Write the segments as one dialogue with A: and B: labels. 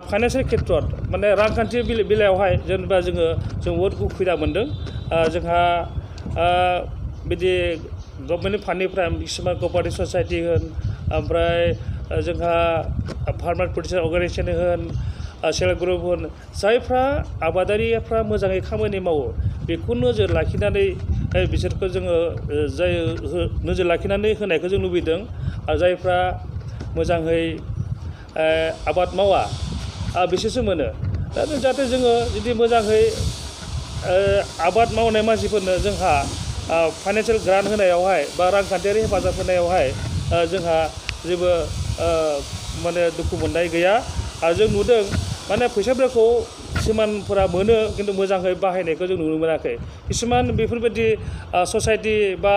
A: financial खेथ्रआव माने रांखान्थि बेलायावहाय जेनेबा जों बहुद सुबिदा मोनदों जोंहा बिदि गभर्नमेन्ट फान्डनिफ्राय किसुमान कपारेटिभ ससाइटि होन ओमफ्राय जोंहा फार्मार प्रडिउसार अर्गानाइजेसन होन सेल्फ हेल्प ग्रुप होन जायफ्रा आबादारिफ्रा मोजाङै खामानि मावो बेखौ नोजोर लाखिनानै बिसोरखौ जोङो नोजोर लाखिनानै होनायखौ जों लुबैदों आरो जायफ्रा मोजाङै आबाद मावा बिसोरसो मोनो दा जाहाथे जोङो जुदि मोजाङै आबाद मावनाय मानसिफोरनो जोंहा फाइनान्सियेल ग्रान्ट होनायावहाय बा रांखान्थियारि हेफाजाब होनायावहाय जोंहा जेबो माने दुखु मोननाय गैया आरो जों नुदों माने फैसाफोरखौ किसुमानफोरा मोनो खिन्थु मोजाङै बाहायनायखौ जों नुनो मोनाखै किसुमान बेफोरबायदि ससाइटि बा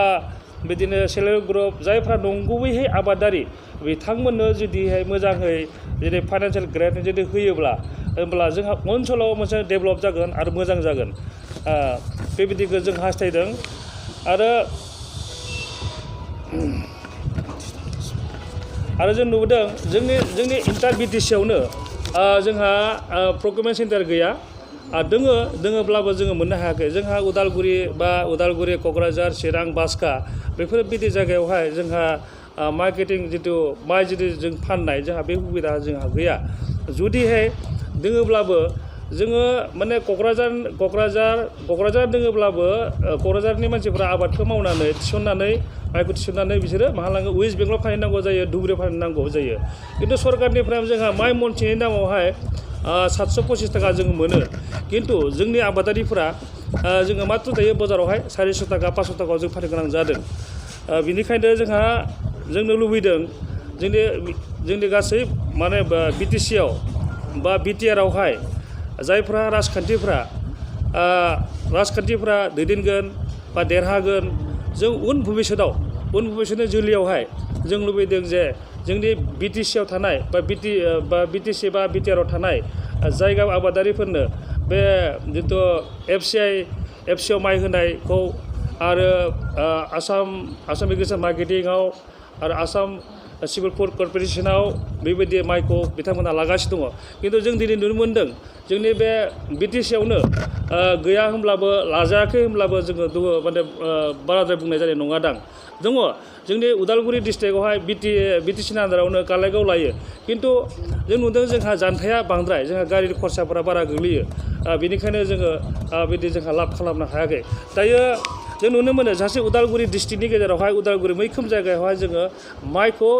A: बिदिनो सेल्फ हेल्प ग्रुप जायफ्रा नंगुबैहाय आबादारि बिथांमोननो जुदिहाय मोजाङै जुदि फाइनान्सियेल ग्रान्ट जुदि होयोब्ला होमब्ला जोंहा ओनसोलाव मोनसे डेभेलप जागोन आरो मोजां जागोन बेबायदिखौ जों हास्थायदों आरो जों नुदों जोंनि इन्टार बिटिसिआवनो जोंहा प्रक्रिउरमेन्ट सेन्टार गैया दोङोब्लाबो जोङो मोननो हायाखै जोंहा उदालगुरि क'क्राझार चिरां बाक्सा बेफोरबायदि जायगायावहाय जोंहा मार्केटिं जितु माइ जुदि जों फाननाय जोंहा बे सुबिदा जोंहा गैया जुदिहाय दोङोब्लाबो जोङो माने क'क्राझार दोङोब्लाबो क'क्राझारनि मानसिफ्रा आबादखौ मावनानै माइखौ थिसननानै बिसोरो माहा लाङो वेस्ट बेंगलाव फानहैनांगौ जायो धुबुरियाव फानहैनांगौ जायो खिन्थु सरकारनिफ्राय जोंहा माइ मनसेनि दामावहाय 725 थाखा जोङो मोनो खिन्थु जोंनि आबादारिफोरा जोङो मात्र दायो बाजारावहाय 400 थाखा 500 थाखायाव जों फाननो गोनां जादों बेनिखायनो जोंनो लुबैदों जोंनि गासै माने बिटिसिआव बा बिटिआरआवहाय जायफ्रा राजखान्थिफ्रा दैदेनगोन बा देरहागोन जों उन भबिष्यतनि जोलैयावहाय जों लुबैदों जे जोंनि बिटिसिआव थानाय बा बिटिसि बा बिटिआरआव थानाय जायगा आबादारिफोरनो बे जितु एफसिआव माइ होनायखौ आरो आसाम एग्रिकालचार मार्केटिंआव आरो आसाम सिभिल फुड कर्परेसनाव बेबायदि माइखौ बिथांमोनहा लागासिनो दङ खिन्थु जों दिनै नुनो मोन्दों जोंनि बे बिटिसिआवनो गैया होनब्लाबो लाजायाखै होनब्लाबो जोङो माने बाराद्राय बुंनाय जानाय नङा दां दङ जोंनि उदालगुरि डिस्ट्रिक्टआवहाय बिटिसिनि आन्दारावनो कालाइगाव लायो खिन्थु जों नुदों जोंहा जानथाया बांद्राय जोंहा गारिनि खरसाफोरा बारा गोग्लैयो बेनिखायनो जोङो बिदि जोंहा लाब खालामनो हायाखै दायो जों नुनो मोनो सासे उदालगुरि डिस्ट्रिक्टनि गेजेरावहाय उदालगुरि मैखोम जायगायावहाय जोङो माइखौ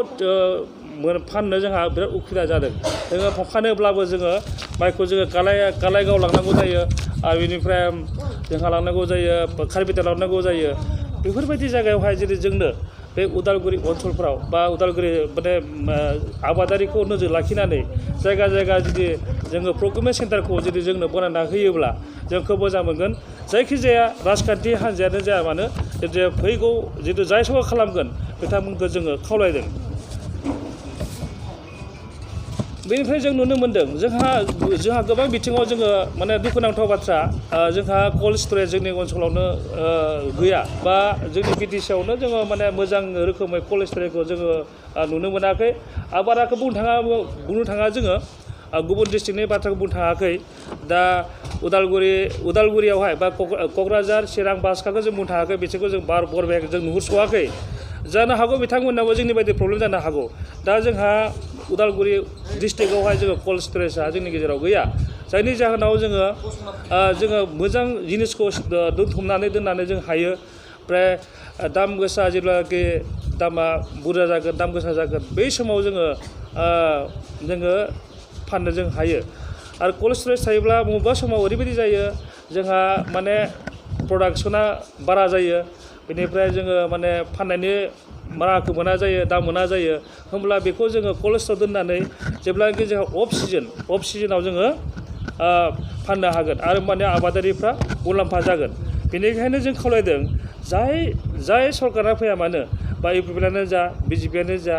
A: फाननो जोंहा बिराद उसुबिदा जादों जोङो फानोब्लाबो जोङो माइखौ जोङो कालाइगाव लांनांगौ जायो आरो बेनिफ्राय जोंहा लांनांगौ जायो खारबिथा लांनांगौ जायो बेफोरबायदि जायगायावहाय जुदि जोंनो बे उदालगुरि ओनसोलफ्राव बा उदालगुरि माने आबादारिखौ नोजोर लाखिनानै जायगा जुदि जोङो प्रक्रिउरमेन्ट सेन्टारखौ जुदि जोंनो बानायना होयोब्ला जों खोब मोजां मोनगोन जायखिजाया राजखान्थि हान्जायानो जाया मानो जे फैगौ जितु जाय सरकार खालामगोन बिथांमोनखौ जोङो खावलायदों बेनिफ्राय जों नुनो मोन्दों जोंहा गोबां बिथिङाव जोङो माने दुखुनांथाव बाथ्रा जोंहा कल्ड स्टरेज जोंनि ओनसोलावनो गैया बा जोंनि बिटिसिआवनो जोङो माने मोजां रोखोमै कल्ड स्टरेजखौ जोङो नुनो मोनाखै आबादाखौ बुंनो थाङा जोङो गुबुन डिस्ट्रिक्टनि बाथ्राखौ बुंनो थाङाखै दा उदालगुरियावहाय बा क'क्राझार चिरां बाक्साखौ जों बुंनो थाङाखै बिसोरखौ जों बरबेक जों नुहुरस'वाखै जानो हागौ बिथांमोनाबो जोंनि बायदि प्रब्लेम जानो हागौ दा जोंहा उदालगुरि डिस्ट्रिक्टआवहाय जोङो कल्ड स्टरेजआ जोंनि गेजेराव गैया जायनि जाहोनाव जोङो मोजां जिनिसखौ दोननानै जों हायो ओमफ्राय दाम गोसा जेब्लाखि दामा बुरजा जागोन दाम गोसा जागोन बै समाव जोङो फाननो जों हायो आरो कल्ड स्टरेज थायोब्ला बबेबा समाव ओरैबायदि जायो जोंहा माने प्रडाक्सना बारा जायो बेनिफ्राय जोङो माने फाननायनि राहाखौ मोना जायो दाम मोना जायो होमब्ला बेखौ जोङो कल्ड स्ट'र दोननानै जेब्लानाखि जोंहा अफ सिजनाव जोङो फाननो हागोन आरो माने आबादारिफ्रा मुलाम्फा जागोन बेनिखायनो जों खावलायदों जाय सरकारा फैया मानो बा इउपिपिआनो जा बिजेपिआनो जा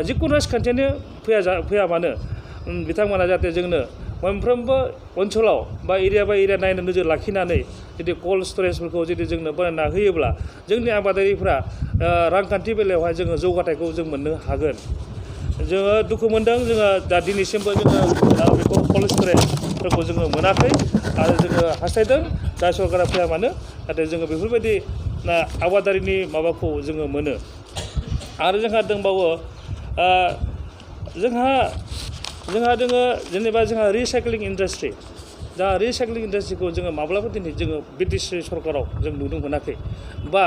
A: जिखुनु राजखान्थियानो फैया मानो बिथांमोना जाहाथे जोंनो मोनफ्रोमबो ओनसोलाव बा एरिया नायनो नोजोर लाखिनानै जुदि कल्ड स्टरेजफोरखौ जुदि जोंनो बानायना होयोब्ला जोंनि आबादारिफ्रा रांखान्थि बेलायावहाय जोङो जौगाथायखौ जों मोननो हागोन जोङो दुखु मोनदों जोङो दा दिनैसिमबो जोङो बेखौ कल्ड स्टरेजफोरखौ जोङो मोनाखै आरो जोङो हास्थायदों जाय सरकारा फैया मानो नाथाय जोङो बेफोरबायदि आबादारिनि माबाखौ जोङो मोनो आरो जोंहा दंबावो जोंहा दोङो जेनेबा जोंहा रिसाइक्लिं इन्डास्ट्रि दा रिसाइक्लिं इन्डास्ट्रिखौ जोङो माब्लाबा दिनै जोङो ब्रिटिश सरकाराव जों नुनो मोनाखै बा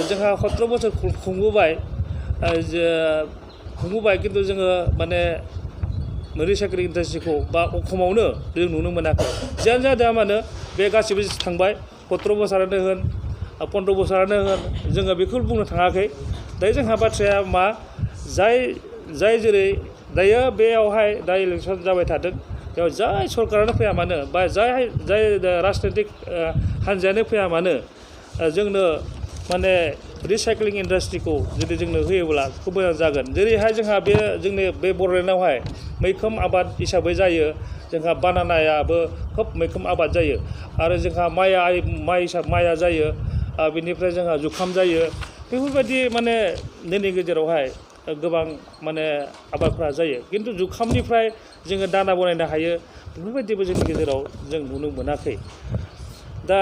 A: जोंहा 17 बोसोर खुंबोबाय खिन्थु जोङो माने रिसाइक्लिं इन्डास्ट्रिखौ बा अखमावनो जों नुनो मोनाखै जियानो जादों मानो बे गासिबो थांबाय 17 बोसोरानो होन 15 बोसोरानो होन जोङो बेखौ बुंनो थाङाखै दायो जोंहा बाथ्राया मा जाय जेरै दायो बेयावहाय दा इलेक्सन जाबाय थादों बेयाव जाय सरकारानो फैया मानो बा जाय राजनैतिक हान्जायानो फैया मानो जोंनो माने रिसाइक्लिं इन्डास्ट्रिखौ जुदि जोंनो होयोब्ला खोब मोजां जागोन जेरैहाय जोंहा जोंनि बे बड'लेण्डआवहाय मैखोम आबाद हिसाबै जायो जोंहा बानानायाबो खोब मैखोम आबाद जायो आरो जोंहा माइया जायो बेनिफ्राय जोंहा जुखाम जायो बेफोरबायदि माने जोंनि गेजेरावहाय गोबां माने आबादफ्रा जायो खिन्थु जुखामनिफ्राय जोङो दाना बनायनो हायो बेफोरबायदिबो जोंनि गेजेराव जों नुनो मोनाखै दा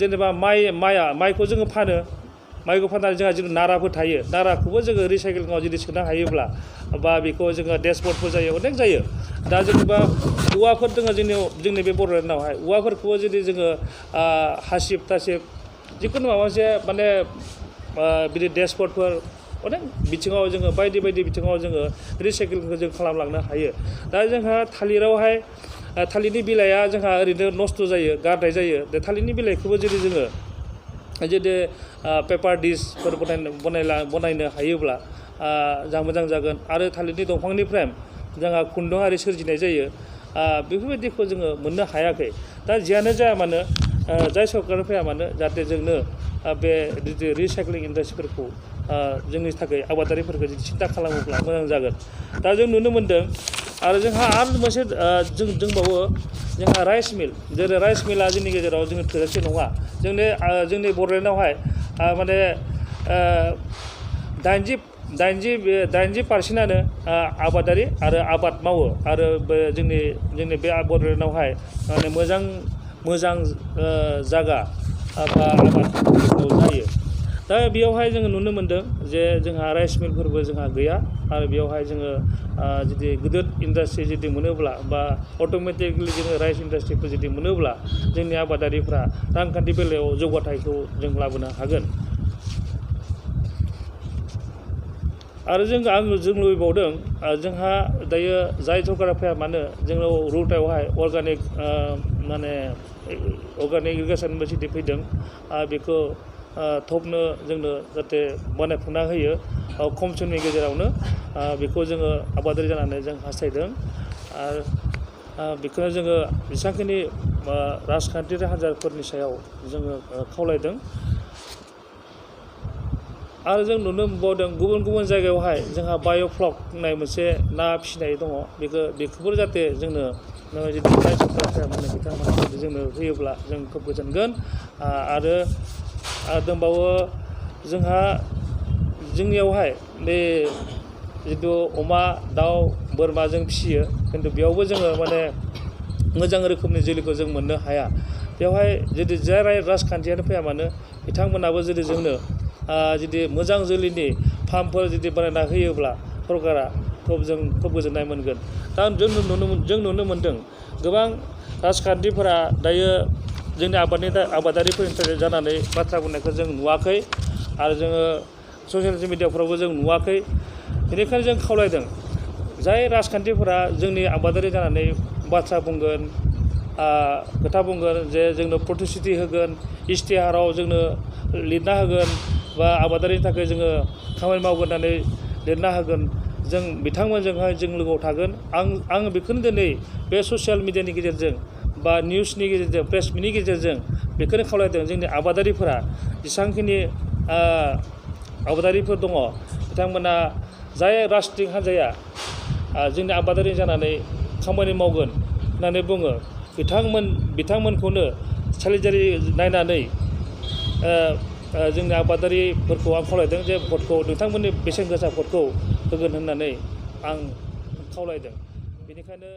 A: जेनेबा माइखौ जोङो फानो माइखौ फाननानै जोंहा जुदि नाराफोर थायो नाराखौबो जोङो रिसाइक्लिंआव जुदि सोनो हायोब्ला बा बेखौ जोङो डेसबर्डफोर जायो अनेक जायो दा जेनेबा औवाफोर दङ जोंनि बे बड'लेण्डआवहाय औवाफोरखौबो जुदि जोङो हासिब थासिब जिखुनु माबा मोनसे माने बिदि डेसबर्डफोर अनेक बिथिङाव जोङो बायदि बिथिङाव जोङो रिसाइक्लिंखौ जों खालामलांनो हायो दा जोंहा थालिरावहाय थालिरनि बिलाइया जोंहा ओरैनो नस्थ' जायो गारनाय जायो दा थालिरनि बिलाइखौबो जुदि जोङो जुदि पेपार डिसफोर बनायनो हायोब्ला जा मोजां जागोन आरो थालिरनि दंफांनिफ्राय जोंहा खुन्दुं आरि सोरजिनाय जायो बेफोरबायदिखौ जोङो मोननो हायाखै दा जियानो जाया मानो जाय सरकार फैया मानो जाहाथे जोंनो बे रिसाइक्लिं इन्डास्ट्रिफोरखौ जोंनि थाखाय आबादारिफोरखौ जुदि सिन्था खालामोब्ला मोजां जागोन दा जों नुनो मोन्दों आरो जोंहा आरो मोनसे जों दंबावो जोंहा राइस मिल जेरै राइस मिला जोंनि गेजेराव जोङो थोजासे नङा जोंनि बड'लेण्डआवहाय माने 80% आबादारि आरो आबाद मावो आरो जोंनि बे बड'लेण्डआवहाय माने मोजां जागा बा आबाद जायो दा बेयावहाय जोङो नुनो मोन्दों जे जोंहा राइस मिलफोरबो जोंहा गैया आरो बेयावहाय जोङो जुदि गिदिर इन्डास्ट्रि जुदि मोनोब्ला बा अट'मेटिकलि जोङो राइस इन्डास्ट्रिफोर जुदि मोनोब्ला जोंनि आबादारिफ्रा रांखान्थि बेलायाव जौगाथायखौ जों लाबोनो हागोन आरो जों लुबैबावदों जोंहा दायो जाय सरकारा फैया मानो जोंनाव रुटायावहाय अर्गानिक इरिगेसन इउनिभारसिटि फैदों बेखौ थबनो जोंनो जाहाथे बानायफुंना होयो खम समनि गेजेरावनो बेखौ जोङो आबादारि जानानै जों हास्थायदों आरो बेखौनो जोङो जेसेबांखिनि राजखान्थियारि हान्जाफोरनि सायाव जोङो खावलायदों आरो जों नुनो मोनबावदों गुबुन जायगायावहाय जोंहा बाय'फ्लक होननाय मोनसे ना फिसिनाय दङ बेखौबो जाहाथे जोंनो जुदि जाय सरकारा फैया मानो बिथांमोना जोंनो होयोब्ला जों खोब गोजोनगोन आरो दंबावो जोंहा जोंनियावहाय बे जिथु अमा दाउ बोरमा जों फिसियो खिन्थु बेयावबो जोङो माने मोजां रोखोमनि जोलैखौ जों मोननो हाया बेवहाय जुदि जाय राजखान्थियानो फैया मानो बिथांमोनाबो जुदि जोंनो जुदि मोजां जोलैनि फार्मफोर जुदि बानायना होयोब्ला सरकारा जों खोब गोजोननाय मोनगोन दा जों नुनो मोन्दों गोबां राजखान्थिफोरा दायो जोंनि आबादारिफोरनि थाखाय जानानै बाथ्रा बुंनायखौ जों नुवाखै आरो जोङो ससियेल मिडियाफ्रावबो जों नुवाखै बेनिखायनो जों खावलायदों जाय राजखान्थिफोरा जोंनि आबादारि जानानै बाथ्रा बुंगोन खोथा बुंगोन जे जोंनो प्रतिश्रुति होगोन इस्तिहाराव जोंनो लिरना होगोन बा आबादारिनि थाखाय जोङो खामानि मावगोन होननानै लिरना होगोन जों बिथांमोनजोंहाय जों लोगोआव थागोन आं बेखौनो दिनै बे ससियेल मिडियानि गेजेरजों बा निउसनि गेजेरजों प्रेस मिटनि गेजेरजों बेखौनो खावलायदों जोंनि आबादारिफोरा जेसेबांखिनि आबादारिफोर दङ बिथांमोना जाय राजनितिक हान्जाया जोंनि आबादारि जानानै खामानि मावगोन होननानै बुङो बिथांमोनखौनो सालिजारि नायनानै जोंनि आबादारिफोरखौ आं खावलायदों जे भटखौ नोंथांमोननि बेसेन गोसा भटखौ होगोन होननानै आं खावलायदों बेनिखायनो